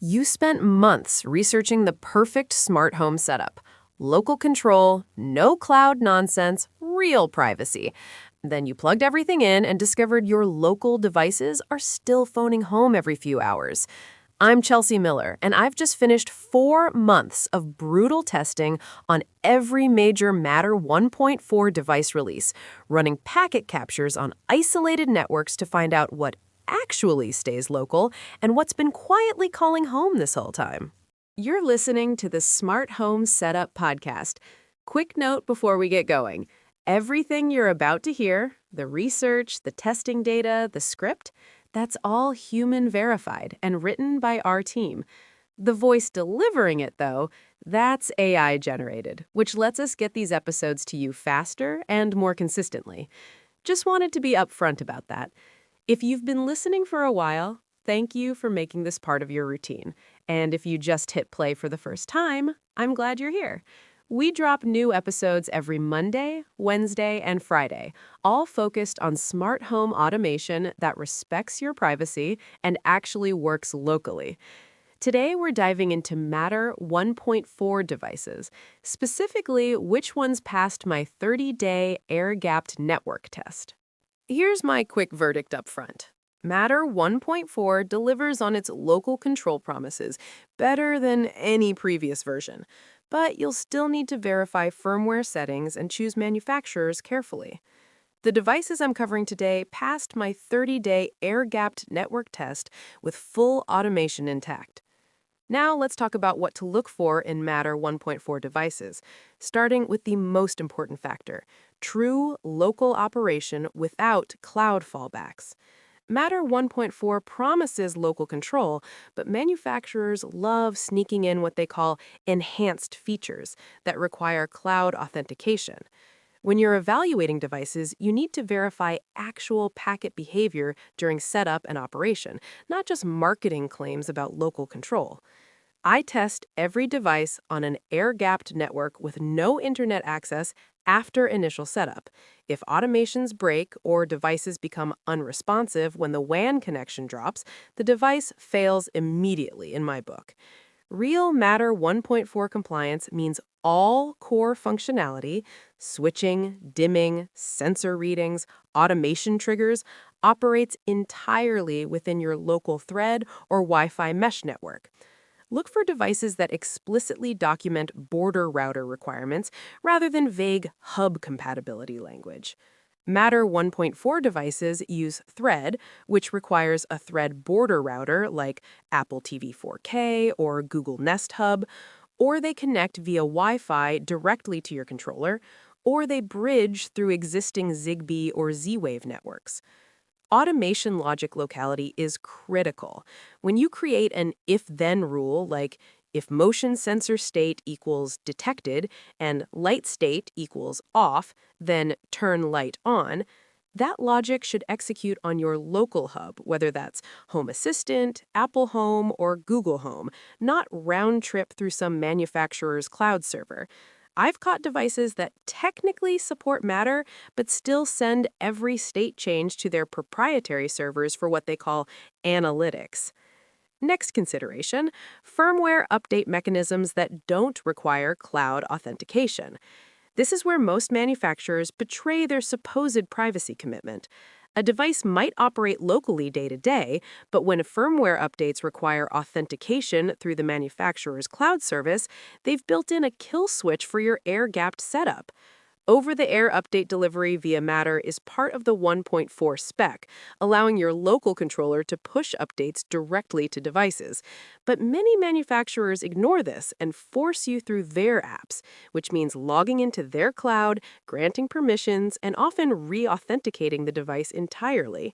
You spent months researching the perfect smart home setup. Local control, no cloud nonsense, real privacy. Then you plugged everything in and discovered your local devices are still phoning home every few hours. I'm Chelsea Miller, and I've just finished 4 months of brutal testing on every major Matter 1.4 device release, running packet captures on isolated networks to find out what actually stays local and what's been quietly calling home this whole time. You're listening to the Smart Home Setup Podcast. Quick note before we get going. Everything you're about to hear, the research, the testing data, the script, that's all human verified and written by our team. The voice delivering it, though, that's AI generated, which lets us get these episodes to you faster and more consistently. Just wanted to be upfront about that. If you've been listening for a while, thank you for making this part of your routine. And if you just hit play for the first time, I'm glad you're here. We drop new episodes every Monday, Wednesday, and Friday, all focused on smart home automation that respects your privacy and actually works locally. Today, we're diving into Matter 1.4 devices, specifically which ones passed my 30-day air-gapped network test. Here's my quick verdict up front. Matter 1.4 delivers on its local control promises better than any previous version, but you'll still need to verify firmware settings and choose manufacturers carefully. The devices I'm covering today passed my 30-day air-gapped network test with full automation intact. Now let's talk about what to look for in Matter 1.4 devices, starting with the most important factor, true local operation without cloud fallbacks. Matter 1.4 promises local control, but manufacturers love sneaking in what they call enhanced features that require cloud authentication. When you're evaluating devices, you need to verify actual packet behavior during setup and operation, not just marketing claims about local control. I test every device on an air-gapped network with no internet access after initial setup. If automations break or devices become unresponsive when the WAN connection drops, the device fails immediately in my book. Real Matter 1.4 compliance means all core functionality, switching, dimming, sensor readings, automation triggers, operates entirely within your local thread or Wi-Fi mesh network. Look for devices that explicitly document border router requirements rather than vague hub compatibility language. Matter 1.4 devices use Thread, which requires a Thread border router like Apple TV 4K or Google Nest Hub, or they connect via Wi-Fi directly to your controller, or they bridge through existing Zigbee or Z-Wave networks. Automation logic locality is critical. When you create an if-then rule, like if motion sensor state equals detected and light state equals off, then turn light on, that logic should execute on your local hub, whether that's Home Assistant, Apple Home, or Google Home, not round trip through some manufacturer's cloud server. I've caught devices that technically support Matter, but still send every state change to their proprietary servers for what they call analytics. Next consideration, firmware update mechanisms that don't require cloud authentication. This is where most manufacturers betray their supposed privacy commitment. A device might operate locally day to day, but when firmware updates require authentication through the manufacturer's cloud service, they've built in a kill switch for your air-gapped setup. Over-the-air update delivery via Matter is part of the 1.4 spec, allowing your local controller to push updates directly to devices. But many manufacturers ignore this and force you through their apps, which means logging into their cloud, granting permissions, and often re-authenticating the device entirely.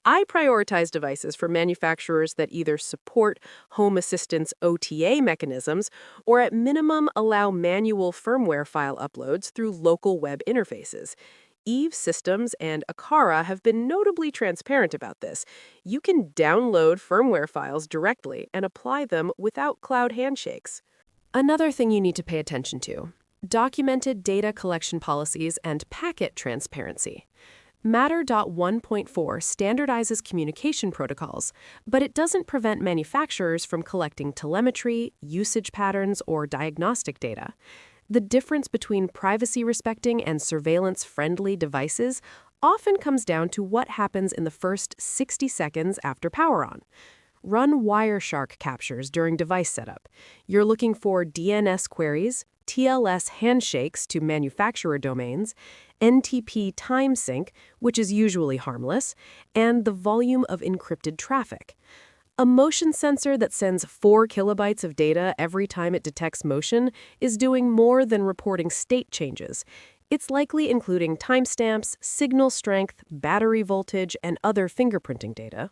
I prioritize devices for manufacturers that either support Home Assistant's OTA mechanisms or at minimum allow manual firmware file uploads through local web interfaces. Eve Systems and Aqara have been notably transparent about this. You can download firmware files directly and apply them without cloud handshakes. Another thing you need to pay attention to: documented data collection policies and packet transparency. Matter. 1.4 standardizes communication protocols, but it doesn't prevent manufacturers from collecting telemetry, usage patterns, or diagnostic data. The difference between privacy-respecting and surveillance-friendly devices often comes down to what happens in the first 60 seconds after power on. Run Wireshark captures during device setup. You're looking for DNS queries, TLS handshakes to manufacturer domains, NTP time sync, which is usually harmless, and the volume of encrypted traffic. A motion sensor that sends 4 kilobytes of data every time it detects motion is doing more than reporting state changes. It's likely including timestamps, signal strength, battery voltage, and other fingerprinting data.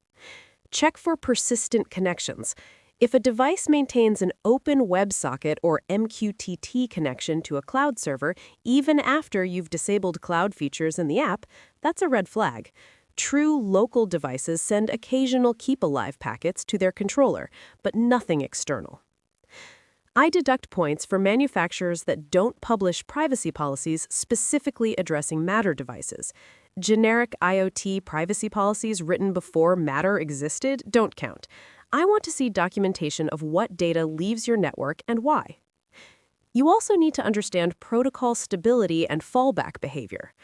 Check for persistent connections. If a device maintains an open WebSocket or MQTT connection to a cloud server, even after you've disabled cloud features in the app, that's a red flag. True local devices send occasional keep-alive packets to their controller, but nothing external. I deduct points for manufacturers that don't publish privacy policies specifically addressing Matter devices. Generic IoT privacy policies written before Matter existed don't count. I want to see documentation of what data leaves your network and why. You also need to understand protocol stability and fallback behavior.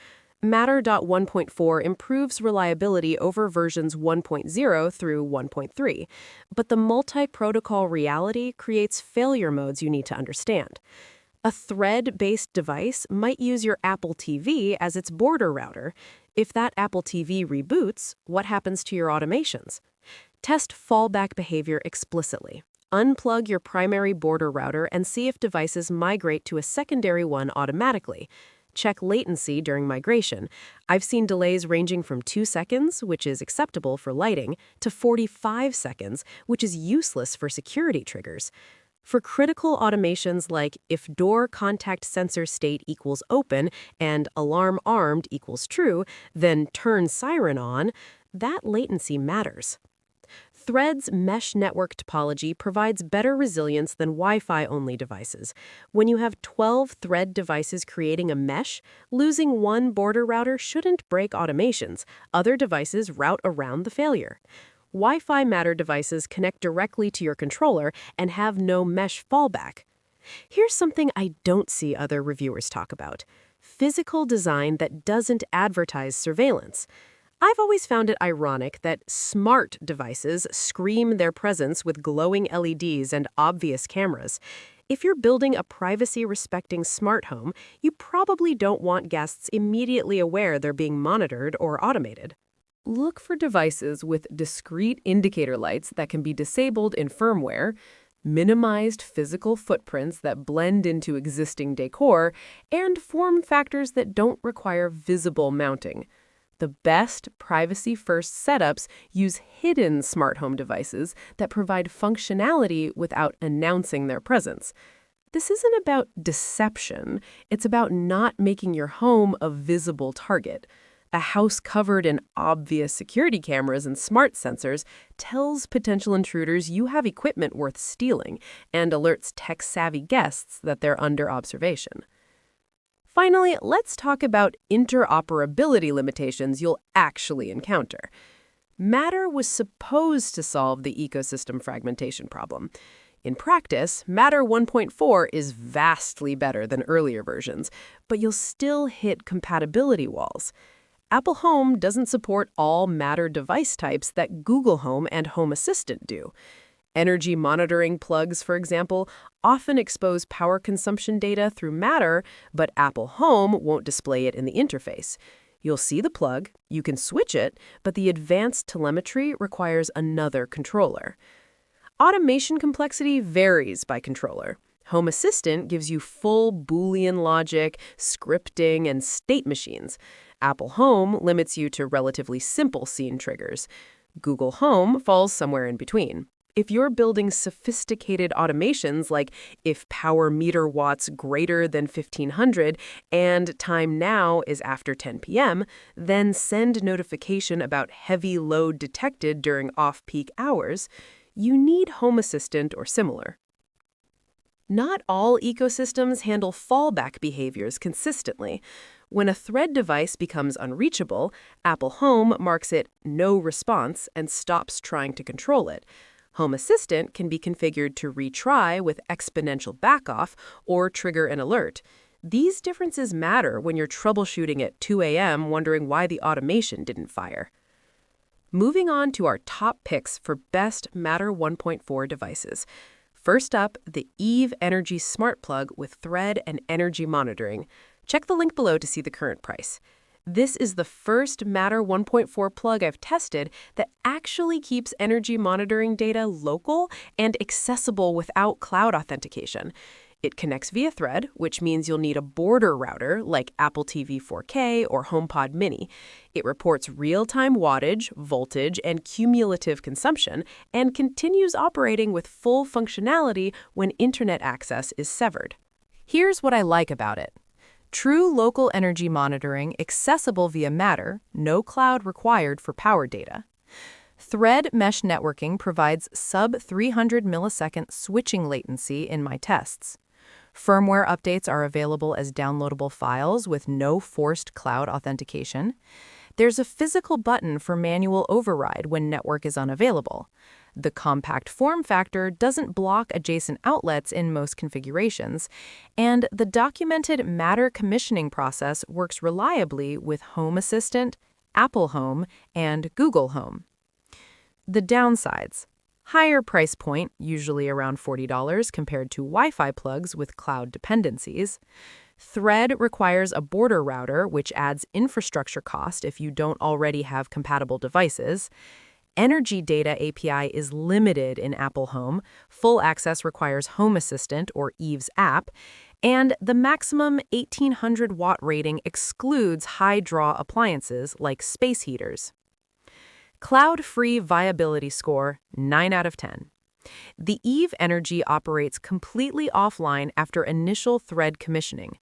Matter. 1.4 improves reliability over versions 1.0 through 1.3, but the multi-protocol reality creates failure modes you need to understand. A thread-based device might use your Apple TV as its border router. If that Apple TV reboots, what happens to your automations? Test fallback behavior explicitly. Unplug your primary border router and see if devices migrate to a secondary one automatically. Check latency during migration. I've seen delays ranging from 2 seconds, which is acceptable for lighting, to 45 seconds, which is useless for security triggers. For critical automations like if door contact sensor state equals open and alarm armed equals true, then turn siren on, that latency matters. Thread's mesh network topology provides better resilience than Wi-Fi-only devices. When you have 12 Thread devices creating a mesh, losing one border router shouldn't break automations. Other devices route around the failure. Wi-Fi Matter devices connect directly to your controller and have no mesh fallback. Here's something I don't see other reviewers talk about: physical design that doesn't advertise surveillance. I've always found it ironic that smart devices scream their presence with glowing LEDs and obvious cameras. If you're building a privacy-respecting smart home, you probably don't want guests immediately aware they're being monitored or automated. Look for devices with discrete indicator lights that can be disabled in firmware, minimized physical footprints that blend into existing decor, and form factors that don't require visible mounting. The best privacy-first setups use hidden smart home devices that provide functionality without announcing their presence. This isn't about deception. It's about not making your home a visible target. A house covered in obvious security cameras and smart sensors tells potential intruders you have equipment worth stealing and alerts tech-savvy guests that they're under observation. Finally, let's talk about interoperability limitations you'll actually encounter. Matter was supposed to solve the ecosystem fragmentation problem. In practice, Matter 1.4 is vastly better than earlier versions, but you'll still hit compatibility walls. Apple Home doesn't support all Matter device types that Google Home and Home Assistant do. Energy monitoring plugs, for example, often expose power consumption data through Matter, but Apple Home won't display it in the interface. You'll see the plug, you can switch it, but the advanced telemetry requires another controller. Automation complexity varies by controller. Home Assistant gives you full Boolean logic, scripting, and state machines. Apple Home limits you to relatively simple scene triggers. Google Home falls somewhere in between. If you're building sophisticated automations like if power meter watts greater than 1500 and time now is after 10 p.m., then send notification about heavy load detected during off-peak hours, you need Home Assistant or similar. Not all ecosystems handle fallback behaviors consistently. When a Thread device becomes unreachable, Apple Home marks it no response and stops trying to control it. Home Assistant can be configured to retry with exponential backoff or trigger an alert. These differences matter when you're troubleshooting at 2 a.m. wondering why the automation didn't fire. Moving on to our top picks for best Matter 1.4 devices. First up, the Eve Energy Smart Plug with Thread and energy monitoring. Check the link below to see the current price. This is the first Matter 1.4 plug I've tested that actually keeps energy monitoring data local and accessible without cloud authentication. It connects via Thread, which means you'll need a border router like Apple TV 4K or HomePod Mini. It reports real-time wattage, voltage, and cumulative consumption, and continues operating with full functionality when internet access is severed. Here's what I like about it. True local energy monitoring accessible via Matter, no cloud required for power data. Thread mesh networking provides sub-300 millisecond switching latency in my tests. Firmware updates are available as downloadable files with no forced cloud authentication. There's a physical button for manual override when network is unavailable. The compact form factor doesn't block adjacent outlets in most configurations, and the documented Matter commissioning process works reliably with Home Assistant, Apple Home, and Google Home. The downsides. Higher price point, usually around $40 compared to Wi-Fi plugs with cloud dependencies. Thread requires a border router, which adds infrastructure cost if you don't already have compatible devices. Energy Data API is limited in Apple Home. Full access requires Home Assistant or Eve's app. And the maximum 1800 watt rating excludes high-draw appliances like space heaters. Cloud-free viability score, 9 out of 10. The Eve Energy operates completely offline after initial Thread commissioning.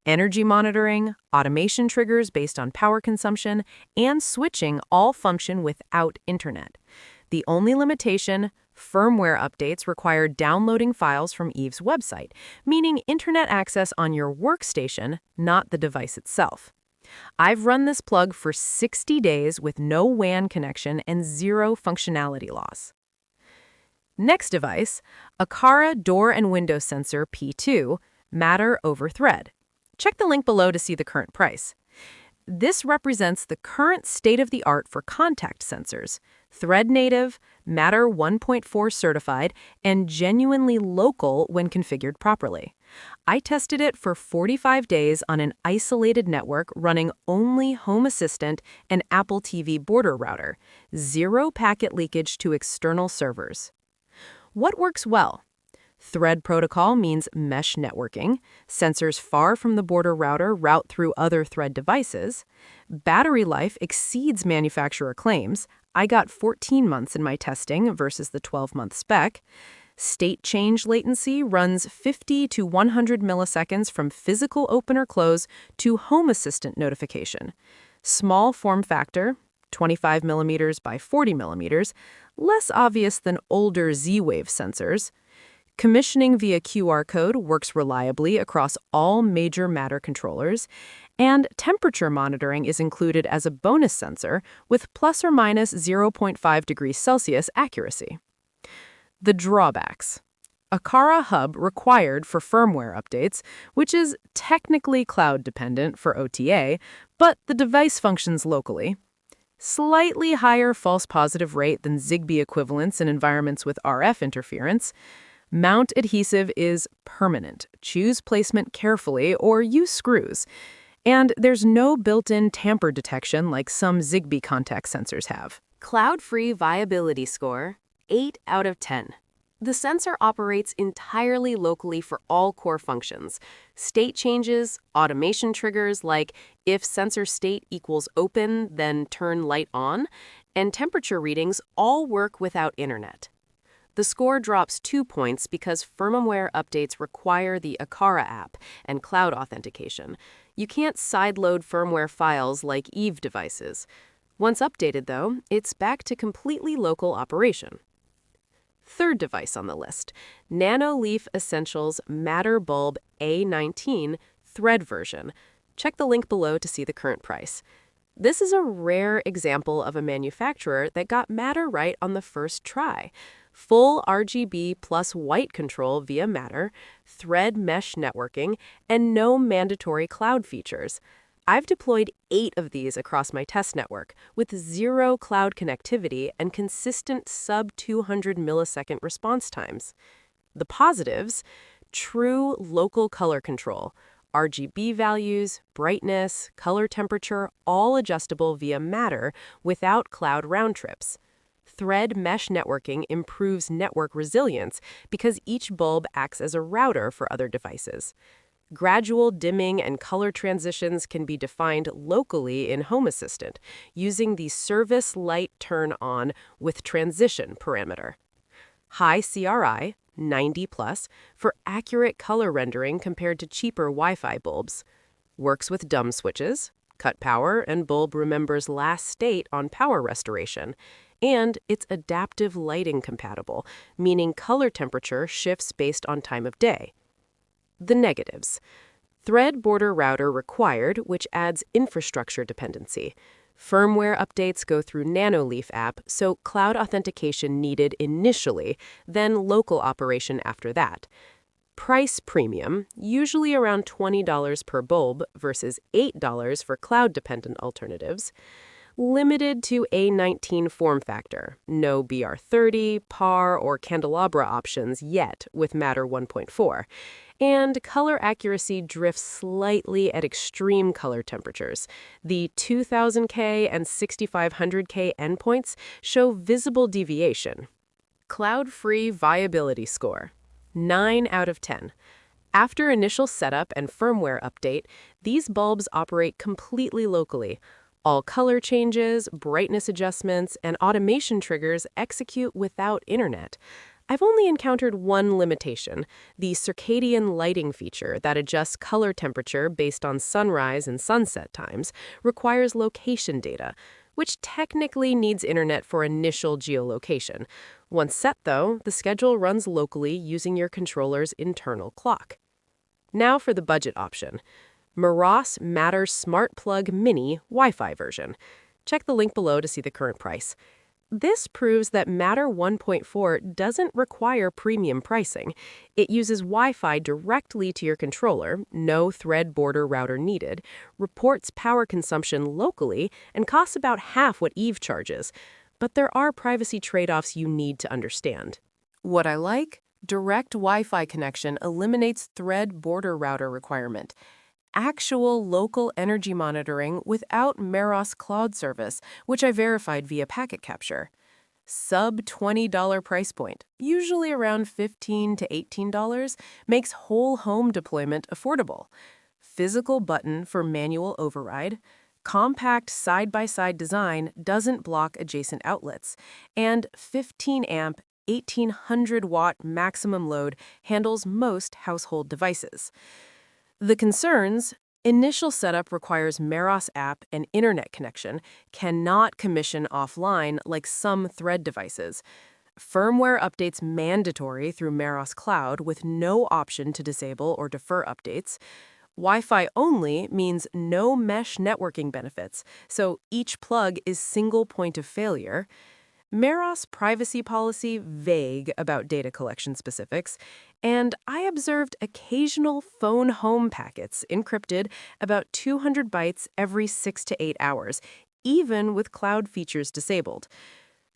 Energy monitoring, automation triggers based on power consumption, and switching all function without internet. The only limitation, firmware updates require downloading files from Eve's website, meaning internet access on your workstation, not the device itself. I've run this plug for 60 days with no WAN connection and zero functionality loss. Next device, Aqara Door and Window Sensor P2, Matter over Thread. Check the link below to see the current price. This represents the current state-of-the-art for contact sensors, Thread native, Matter 1.4 certified, and genuinely local when configured properly. I tested it for 45 days on an isolated network running only Home Assistant and Apple TV border router, zero packet leakage to external servers. What works well? Thread protocol means mesh networking. Sensors far from the border router route through other Thread devices. Battery life exceeds manufacturer claims. I got 14 months in my testing versus the 12-month spec. State change latency runs 50 to 100 milliseconds from physical open or close to Home Assistant notification. Small form factor, 25 millimeters by 40 millimeters, less obvious than older Z-Wave sensors. Commissioning via QR code works reliably across all major Matter controllers, and temperature monitoring is included as a bonus sensor with plus or minus 0.5 degrees Celsius accuracy. The drawbacks. Aqara Hub required for firmware updates, which is technically cloud-dependent for OTA, but the device functions locally. Slightly higher false positive rate than Zigbee equivalents in environments with RF interference. Mount adhesive is permanent. Choose placement carefully or use screws. And there's no built-in tamper detection like some Zigbee contact sensors have. Cloud-free viability score, 8 out of 10. The sensor operates entirely locally for all core functions. State changes, automation triggers like if sensor state equals open, then turn light on, and temperature readings all work without internet. The score drops 2 points because firmware updates require the Aqara app and cloud authentication. You can't sideload firmware files like Eve devices. Once updated, though, it's back to completely local operation. Third device on the list, Nanoleaf Essentials Matter Bulb A19 Thread version. Check the link below to see the current price. This is a rare example of a manufacturer that got Matter right on the first try. Full RGB plus white control via Matter, thread mesh networking, and no mandatory cloud features. I've deployed 8 of these across my test network with 0 cloud connectivity and consistent sub-200 millisecond response times. The positives: true local color control. RGB values, brightness, color temperature, all adjustable via Matter without cloud round trips. Thread mesh networking improves network resilience because each bulb acts as a router for other devices. Gradual dimming and color transitions can be defined locally in Home Assistant using the Service Light Turn On with Transition parameter. High CRI, 90 plus, for accurate color rendering compared to cheaper Wi-Fi bulbs. Works with dumb switches, cut power, and bulb remembers last state on power restoration. And it's adaptive lighting compatible, meaning color temperature shifts based on time of day. The negatives: thread border router required, which adds infrastructure dependency. Firmware updates go through Nanoleaf app, so cloud authentication needed initially, then local operation after that. Price premium, usually around $20 per bulb versus $8 for cloud-dependent alternatives. Limited to A19 form factor, no BR30, PAR, or candelabra options yet with Matter 1.4. And color accuracy drifts slightly at extreme color temperatures. The 2000K and 6500K endpoints show visible deviation. Cloud-free viability score, 9 out of 10. After initial setup and firmware update, these bulbs operate completely locally. All color changes, brightness adjustments, and automation triggers execute without internet. I've only encountered one limitation: the circadian lighting feature that adjusts color temperature based on sunrise and sunset times requires location data, which technically needs internet for initial geolocation. Once set, though, the schedule runs locally using your controller's internal clock. Now for the budget option: Meross Matter Smart Plug Mini Wi-Fi version. Check the link below to see the current price. This proves that Matter 1.4 doesn't require premium pricing. It uses Wi-Fi directly to your controller, no thread border router needed, reports power consumption locally, and costs about half what Eve charges. But there are privacy trade-offs you need to understand. What I like? Direct Wi-Fi connection eliminates thread border router requirement. Actual local energy monitoring without Meross cloud service, which I verified via packet capture. Sub-$20 price point, usually around $15 to $18, makes whole home deployment affordable. Physical button for manual override. Compact side-by-side design doesn't block adjacent outlets. And 15-amp, 1800-watt maximum load handles most household devices. The concerns: initial setup requires Meross app and internet connection, cannot commission offline like some Thread devices. Firmware updates mandatory through Meross Cloud with no option to disable or defer updates. Wi-Fi only means no mesh networking benefits, so each plug is single point of failure. Meross privacy policy vague about data collection specifics, and I observed occasional phone home packets encrypted about 200 bytes every 6 to 8 hours, even with cloud features disabled.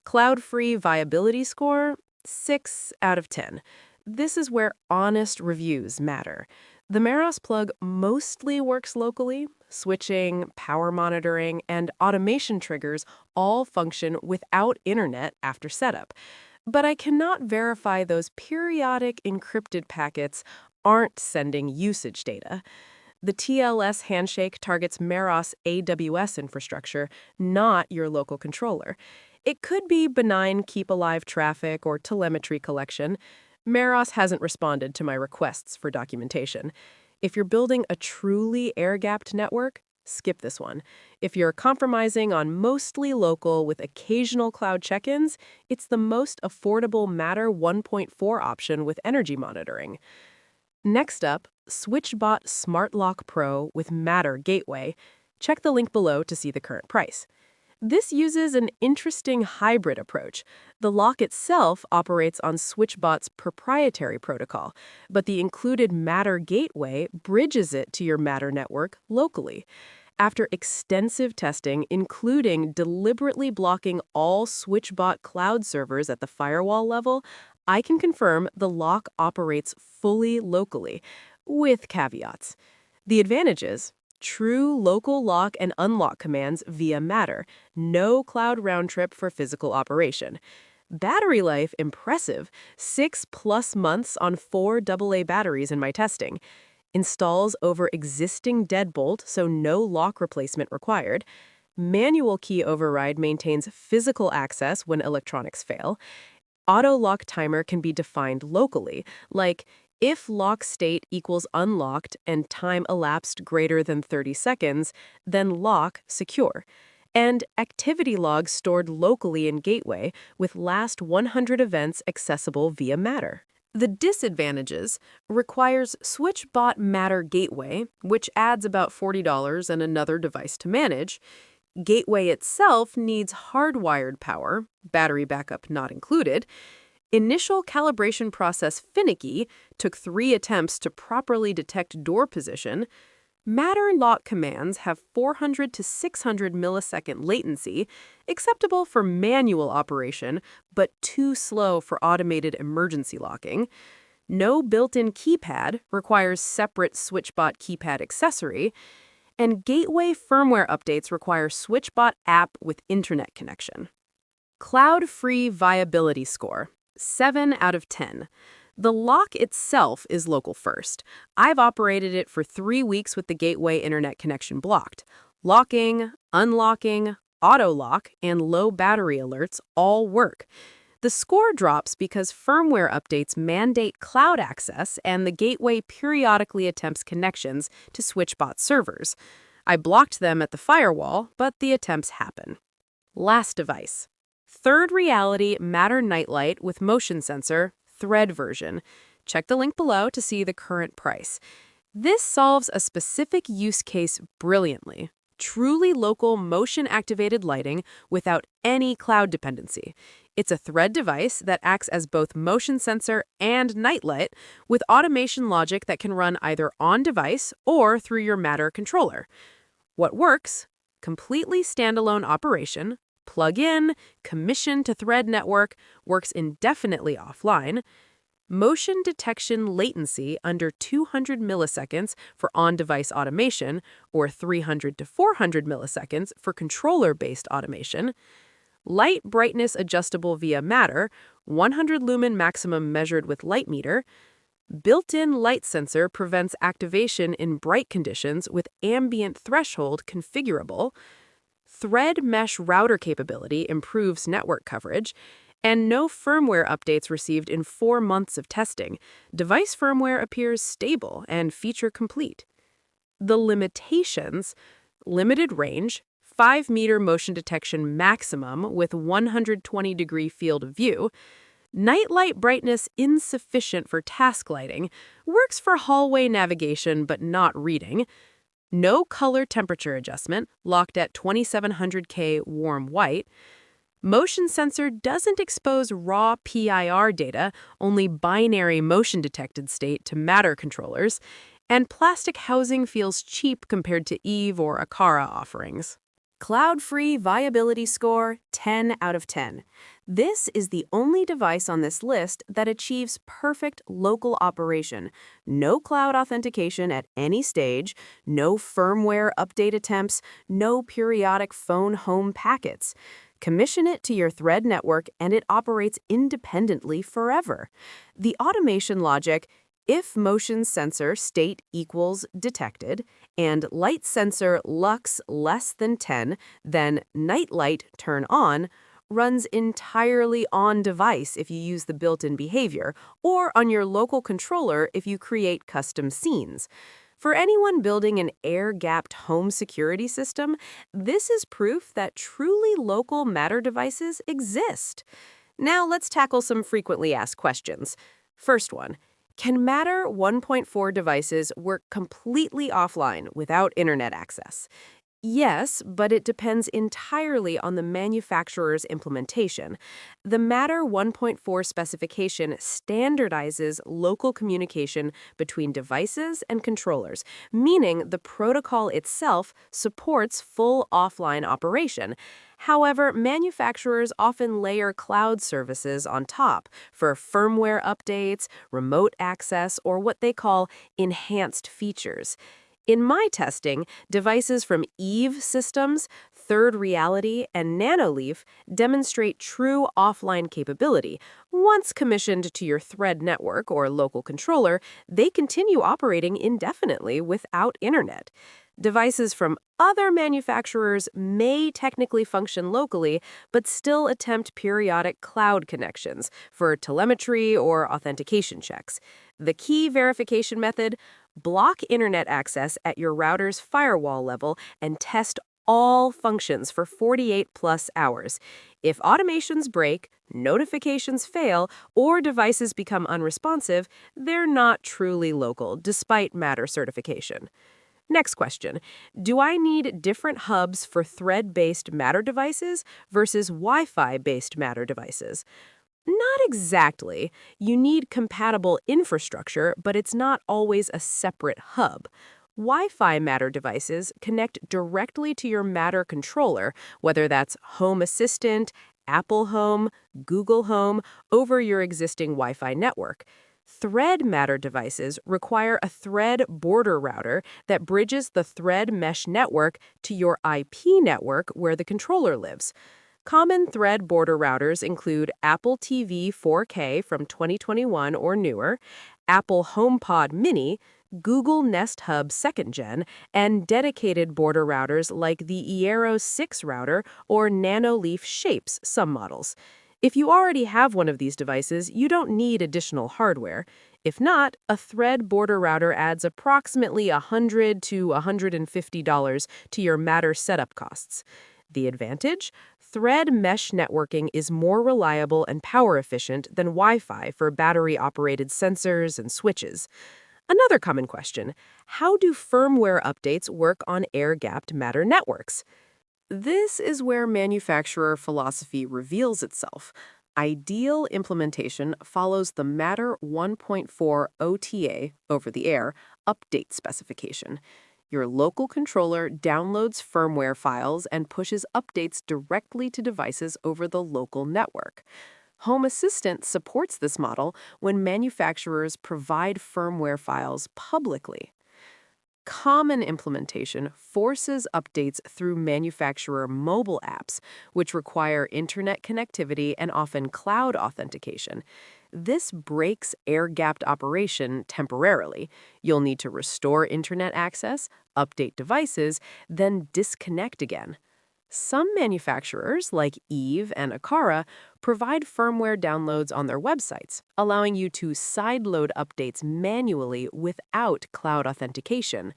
Cloud-free viability score, 6 out of 10. This is where honest reviews matter. The Meross plug mostly works locally. Switching, power monitoring, and automation triggers all function without internet after setup. But I cannot verify those periodic encrypted packets aren't sending usage data. The TLS handshake targets Meross AWS infrastructure, not your local controller. It could be benign keep-alive traffic or telemetry collection. Meross hasn't responded to my requests for documentation. If you're building a truly air-gapped network, Skip this one. If you're compromising on mostly local with occasional cloud check-ins, it's the most affordable Matter 1.4 option with energy monitoring. Next up, SwitchBot Smart Lock Pro with Matter Gateway. Check the link below to see the current price. This uses an interesting hybrid approach. The lock itself operates on SwitchBot's proprietary protocol, but the included Matter Gateway bridges it to your Matter network locally. After extensive testing, including deliberately blocking all SwitchBot cloud servers at the firewall level, I can confirm the lock operates fully locally, with caveats. The advantages: true local lock and unlock commands via Matter, no cloud round trip for physical operation. Battery life impressive, 6+ months on 4 AA batteries in my testing. Installs over existing deadbolt, so no lock replacement required. Manual key override maintains physical access when electronics fail. Auto lock timer can be defined locally, like if lock state equals unlocked and time elapsed greater than 30 seconds, then lock secure. And activity logs stored locally in Gateway with last 100 events accessible via Matter. The disadvantages: requires SwitchBot Matter Gateway, which adds about $40 and another device to manage. Gateway itself needs hardwired power, battery backup not included. Initial calibration process finicky, took 3 attempts to properly detect door position. Matter lock commands have 400 to 600 millisecond latency, acceptable for manual operation, but too slow for automated emergency locking. No built-in keypad, requires separate SwitchBot keypad accessory. And Gateway firmware updates require SwitchBot app with internet connection. Cloud-free viability score: 7 out of 10. The lock itself is local first. I've operated it for 3 weeks with the Gateway internet connection blocked. Locking, unlocking, auto lock, and low battery alerts all work. The score drops because firmware updates mandate cloud access and the Gateway periodically attempts connections to SwitchBot servers. I blocked them at the firewall, but the attempts happen. Last device: Third Reality Matter Nightlight with motion sensor, Thread version. Check the link below to see the current price. This solves a specific use case brilliantly. Truly local motion-activated lighting without any cloud dependency. It's a Thread device that acts as both motion sensor and nightlight with automation logic that can run either on-device or through your Matter controller. What works? Completely standalone operation, plug in, commission to Thread network, works indefinitely offline. Motion detection latency under 200 milliseconds for on-device automation or 300 to 400 milliseconds for controller-based automation. Light brightness adjustable via Matter, 100 lumen maximum measured with light meter. Built-in light sensor prevents activation in bright conditions with ambient threshold configurable. Thread mesh router capability improves network coverage. And no firmware updates received in 4 months of testing. Device firmware appears stable and feature complete. The limitations: limited range, 5-meter motion detection maximum with 120-degree field of view. Nightlight brightness insufficient for task lighting, works for hallway navigation but not reading. No color temperature adjustment, locked at 2700K warm white. Motion sensor doesn't expose raw PIR data, only binary motion detected state to Matter controllers. And plastic housing feels cheap compared to Eve or Aqara offerings. Cloud-free viability score, 10 out of 10. This is the only device on this list that achieves perfect local operation. No cloud authentication at any stage, no firmware update attempts, no periodic phone home packets. Commission it to your Thread network and it operates independently forever. The automation logic: if motion sensor state equals detected and light sensor lux less than 10, then nightlight turn on, runs entirely on device if you use the built-in behavior, or on your local controller if you create custom scenes. For anyone building an air-gapped home security system, this is proof that truly local Matter devices exist. Now let's tackle some frequently asked questions. First one, can Matter 1.4 devices work completely offline without internet access? Yes, but it depends entirely on the manufacturer's implementation. The Matter 1.4 specification standardizes local communication between devices and controllers, meaning the protocol itself supports full offline operation. However, manufacturers often layer cloud services on top for firmware updates, remote access, or what they call enhanced features. In my testing, devices from Eve Systems, Third Reality, and Nanoleaf demonstrate true offline capability. Once commissioned to your Thread network or local controller, they continue operating indefinitely without internet. Devices from other manufacturers may technically function locally, but still attempt periodic cloud connections for telemetry or authentication checks. The key verification method: block internet access at your router's firewall level and test all functions for 48 plus hours. If automations break, notifications fail, or devices become unresponsive, they're not truly local, despite Matter certification. Next question. Do I need different hubs for Thread-based Matter devices versus Wi-Fi-based Matter devices? Not exactly. You need compatible infrastructure, but it's not always a separate hub. Wi-Fi Matter devices connect directly to your Matter controller, whether that's Home Assistant, Apple Home, Google Home, over your existing Wi-Fi network. Thread Matter devices require a Thread border router that bridges the Thread mesh network to your IP network where the controller lives. Common Thread border routers include Apple TV 4K from 2021 or newer, Apple HomePod Mini, Google Nest Hub 2nd Gen, and dedicated border routers like the Eero 6 router or Nanoleaf Shapes some models. If you already have one of these devices, you don't need additional hardware. If not, a Thread border router adds approximately $100 to $150 to your Matter setup costs. The advantage? Thread mesh networking is more reliable and power efficient than Wi-Fi for battery-operated sensors and switches. Another common question: how do firmware updates work on air-gapped Matter networks? This is where manufacturer philosophy reveals itself. Ideal implementation follows the Matter 1.4 OTA over the air update specification. Your local controller downloads firmware files and pushes updates directly to devices over the local network. Home Assistant supports this model when manufacturers provide firmware files publicly. Common implementation forces updates through manufacturer mobile apps, which require internet connectivity and often cloud authentication. This breaks air-gapped operation temporarily. You'll need to restore internet access, update devices, then disconnect again. Some manufacturers, like Eve and Aqara, provide firmware downloads on their websites, allowing you to sideload updates manually without cloud authentication.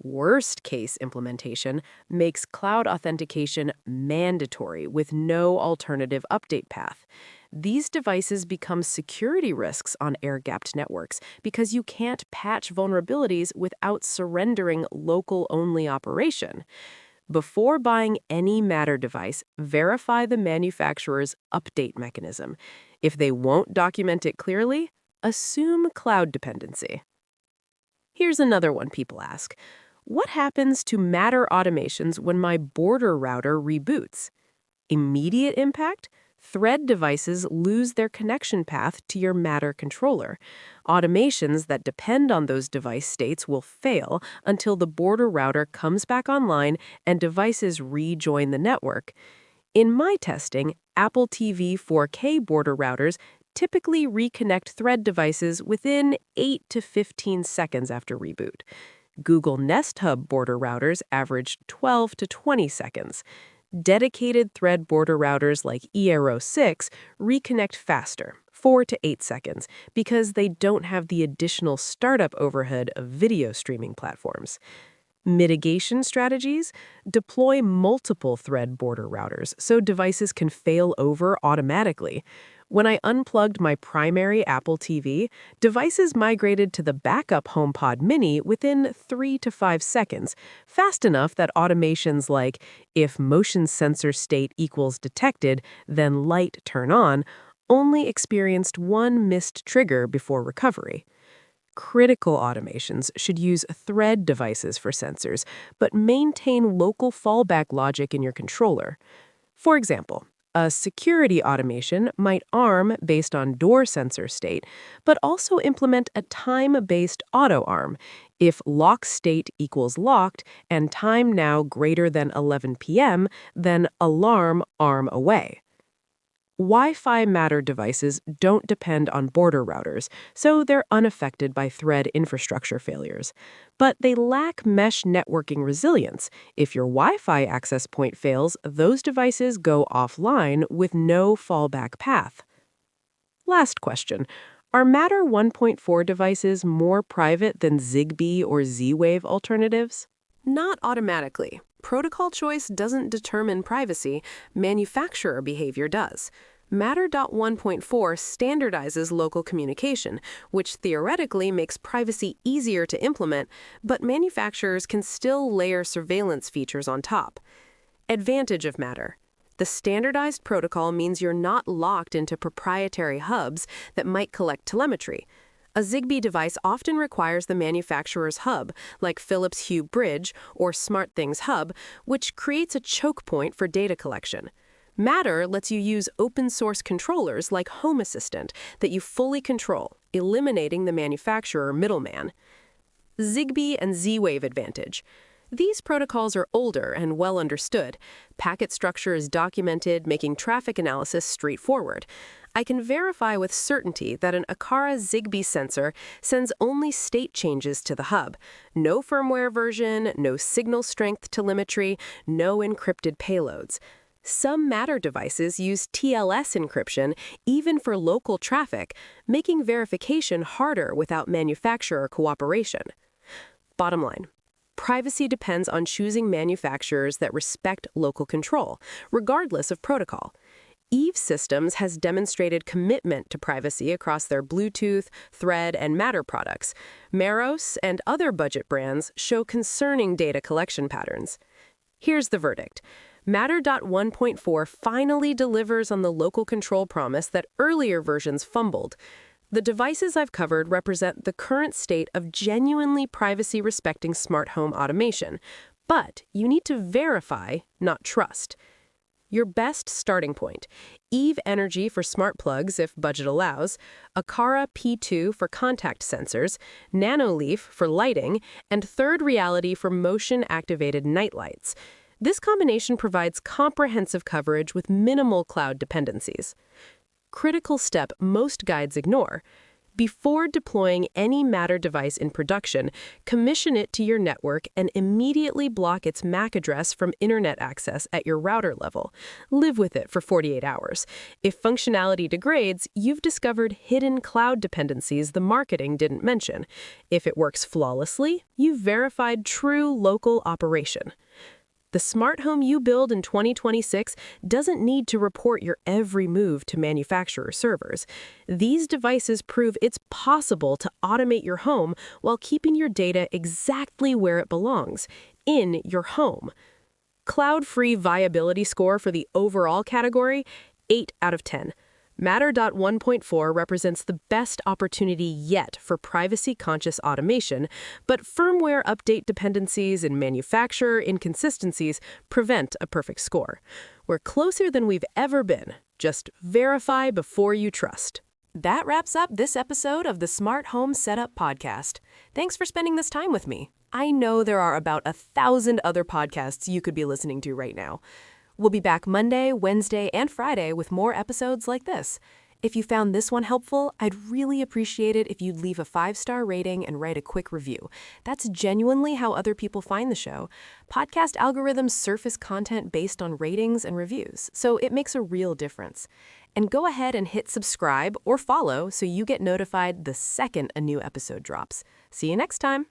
Worst-case implementation makes cloud authentication mandatory with no alternative update path. These devices become security risks on air-gapped networks because you can't patch vulnerabilities without surrendering local-only operation. Before buying any Matter device, verify the manufacturer's update mechanism. If they won't document it clearly, assume cloud dependency. Here's another one people ask. What happens to Matter automations when my border router reboots? Immediate impact? Thread devices lose their connection path to your Matter controller. Automations that depend on those device states will fail until the border router comes back online and devices rejoin the network. In my testing, Apple TV 4K border routers typically reconnect Thread devices within 8 to 15 seconds after reboot. Google Nest Hub border routers average 12 to 20 seconds. Dedicated Thread border routers like Eero 6 reconnect faster, 4 to 8 seconds, because they don't have the additional startup overhead of video streaming platforms. Mitigation strategies: deploy multiple thread border routers so devices can fail over automatically. When I unplugged my primary Apple TV, devices migrated to the backup HomePod Mini within 3 to 5 seconds, fast enough that automations like if motion sensor state equals detected, then light turn on, only experienced one missed trigger before recovery. Critical automations should use thread devices for sensors, but maintain local fallback logic in your controller. For example, a security automation might arm based on door sensor state, but also implement a time-based auto-arm if lock state equals locked and time now greater than 11 p.m., then alarm arm away. Wi-Fi Matter devices don't depend on border routers, so they're unaffected by thread infrastructure failures. But they lack mesh networking resilience. If your Wi-Fi access point fails, those devices go offline with no fallback path. Last question. Are Matter 1.4 devices more private than Zigbee or Z-Wave alternatives? Not automatically. Protocol choice doesn't determine privacy, manufacturer behavior does. Matter 1.4 standardizes local communication, which theoretically makes privacy easier to implement, but manufacturers can still layer surveillance features on top. Advantage of Matter: the standardized protocol means you're not locked into proprietary hubs that might collect telemetry. A Zigbee device often requires the manufacturer's hub, like Philips Hue Bridge or SmartThings Hub, which creates a choke point for data collection. Matter lets you use open-source controllers like Home Assistant that you fully control, eliminating the manufacturer middleman. Zigbee and Z-Wave advantage: these protocols are older and well understood. Packet structure is documented, making traffic analysis straightforward. I can verify with certainty that an Aqara Zigbee sensor sends only state changes to the hub. No firmware version, no signal strength telemetry, no encrypted payloads. Some Matter devices use TLS encryption even for local traffic, making verification harder without manufacturer cooperation. Bottom line: privacy depends on choosing manufacturers that respect local control, regardless of protocol. Eve Systems has demonstrated commitment to privacy across their Bluetooth, Thread, and Matter products. Meros and other budget brands show concerning data collection patterns. Here's the verdict. Matter 1.4 finally delivers on the local control promise that earlier versions fumbled. The devices I've covered represent the current state of genuinely privacy-respecting smart home automation. But you need to verify, not trust. Your best starting point: Eve Energy for smart plugs if budget allows, Aqara P2 for contact sensors, Nanoleaf for lighting, and Third Reality for motion-activated nightlights. This combination provides comprehensive coverage with minimal cloud dependencies. Critical step most guides ignore: before deploying any Matter device in production, commission it to your network and immediately block its MAC address from internet access at your router level. Live with it for 48 hours. If functionality degrades, you've discovered hidden cloud dependencies the marketing didn't mention. If it works flawlessly, you've verified true local operation. The smart home you build in 2026 doesn't need to report your every move to manufacturer servers. These devices prove it's possible to automate your home while keeping your data exactly where it belongs, in your home. Cloud-free viability score for the overall category: 8 out of 10. Matter 1.4 represents the best opportunity yet for privacy-conscious automation, but firmware update dependencies and manufacturer inconsistencies prevent a perfect score. We're closer than we've ever been. Just verify before you trust. That wraps up this episode of the Smart Home Setup Podcast. Thanks for spending this time with me. I know there are about 1,000 other podcasts you could be listening to right now. We'll be back Monday, Wednesday, and Friday with more episodes like this. If you found this one helpful, I'd really appreciate it if you'd leave a 5-star rating and write a quick review. That's genuinely how other people find the show. Podcast algorithms surface content based on ratings and reviews, so it makes a real difference. And go ahead and hit subscribe or follow so you get notified the second a new episode drops. See you next time.